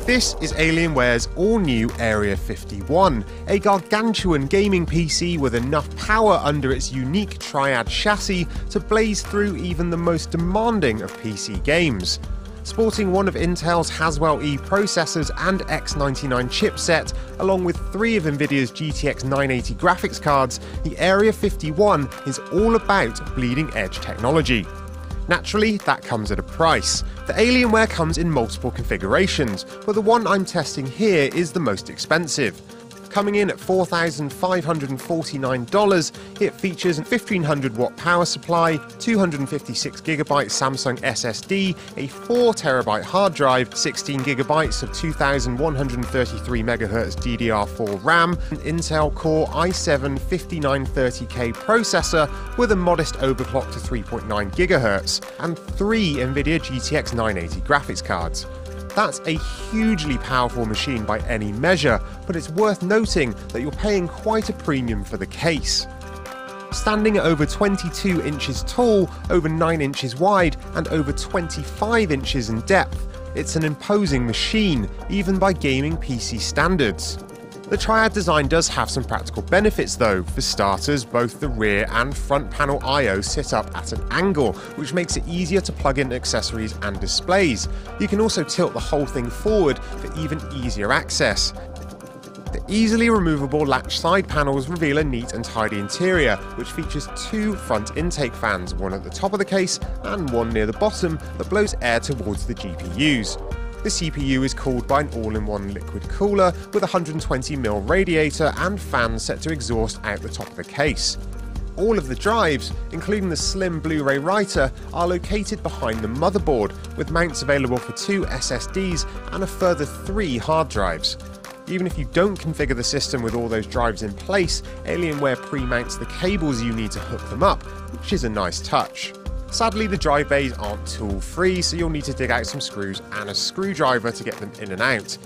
This is Alienware's all-new Area-51, a gargantuan gaming PC with enough power under its unique triad chassis to blaze through even the most demanding of PC games. Sporting one of Intel's Haswell-E processors and X99 chipset, along with 3 of Nvidia's GTX 980 graphics cards, the Area-51 is all about bleeding-edge technology. Naturally, that comes at a price. The Alienware comes in multiple configurations, but the one I'm testing here is the most expensive. Coming in at $4,549, it features a 1500-watt power supply, 256GB Samsung SSD, a 4TB hard drive, 16GB of 2133MHz DDR4 RAM, an Intel Core i7-5930K processor with a modest overclock to 3.9 GHz, and 3 Nvidia GTX 980 graphics cards. That's a hugely powerful machine by any measure, but it's worth noting that you're paying quite a premium for the case. Standing at over 22 inches tall, over 9 inches wide, and over 25 inches in depth, it's an imposing machine, even by gaming PC standards. The Triad design does have some practical benefits though. For starters, both the rear and front panel I/O sit up at an angle, which makes it easier to plug in accessories and displays. You can also tilt the whole thing forward for even easier access. The easily removable latch side panels reveal a neat and tidy interior, which features 2 front intake fans, one at the top of the case and one near the bottom that blows air towards the GPUs. The CPU is cooled by an all-in-one liquid cooler with a 120mm radiator and fans set to exhaust out the top of the case. All of the drives, including the slim Blu-ray writer, are located behind the motherboard, with mounts available for 2 SSDs and a further 3 hard drives. Even if you don't configure the system with all those drives in place, Alienware pre-mounts the cables you need to hook them up, which is a nice touch. Sadly, the drive bays aren't tool-free, so you'll need to dig out some screws and a screwdriver to get them in and out.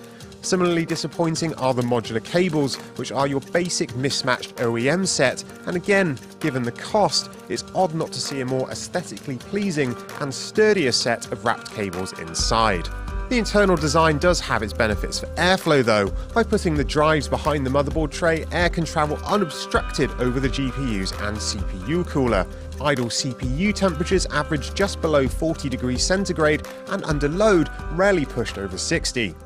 Similarly disappointing are the modular cables, which are your basic mismatched OEM set, and again, given the cost, it's odd not to see a more aesthetically pleasing and sturdier set of wrapped cables inside. The internal design does have its benefits for airflow though. By putting the drives behind the motherboard tray, air can travel unobstructed over the GPUs and CPU cooler. Idle CPU temperatures average just below 40 degrees centigrade and under load rarely pushed over 60.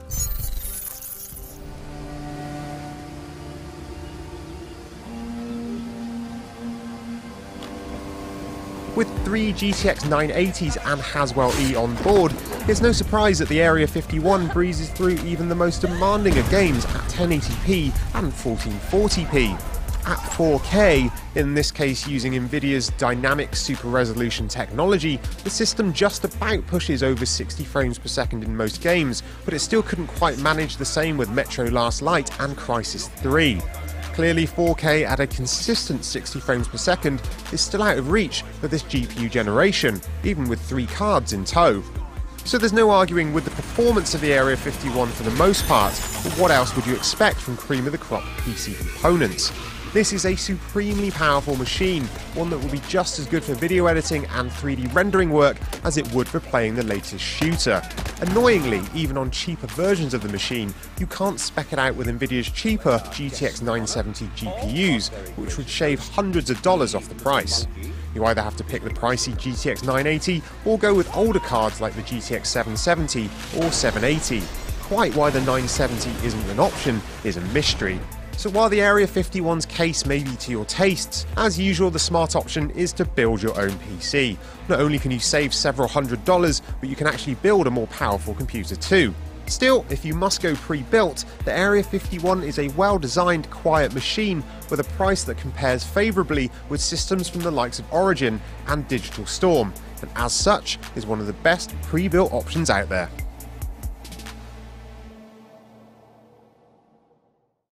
With 3 GTX 980s and Haswell-E on board, it's no surprise that the Area-51 breezes through even the most demanding of games at 1080p and 1440p. At 4K, in this case using Nvidia's dynamic super resolution technology, the system just about pushes over 60 frames per second in most games, but it still couldn't quite manage the same with Metro Last Light and Crysis 3. Clearly 4K at a consistent 60 frames per second is still out of reach for this GPU generation, even with 3 cards in tow. So there's no arguing with the performance of the Area-51 for the most part, but what else would you expect from cream of the crop PC components? This is a supremely powerful machine, one that will be just as good for video editing and 3D rendering work as it would for playing the latest shooter. Annoyingly, even on cheaper versions of the machine, you can't spec it out with Nvidia's cheaper GTX 970 GPUs, which would shave hundreds of dollars off the price. You either have to pick the pricey GTX 980 or go with older cards like the GTX 770 or 780. Quite why the 970 isn't an option is a mystery. So while the Area-51's case may be to your tastes, as usual the smart option is to build your own PC. Not only can you save several $100s, but you can actually build a more powerful computer too. Still, if you must go pre-built, the Area-51 is a well-designed, quiet machine with a price that compares favourably with systems from the likes of Origin and Digital Storm, and as such is one of the best pre-built options out there.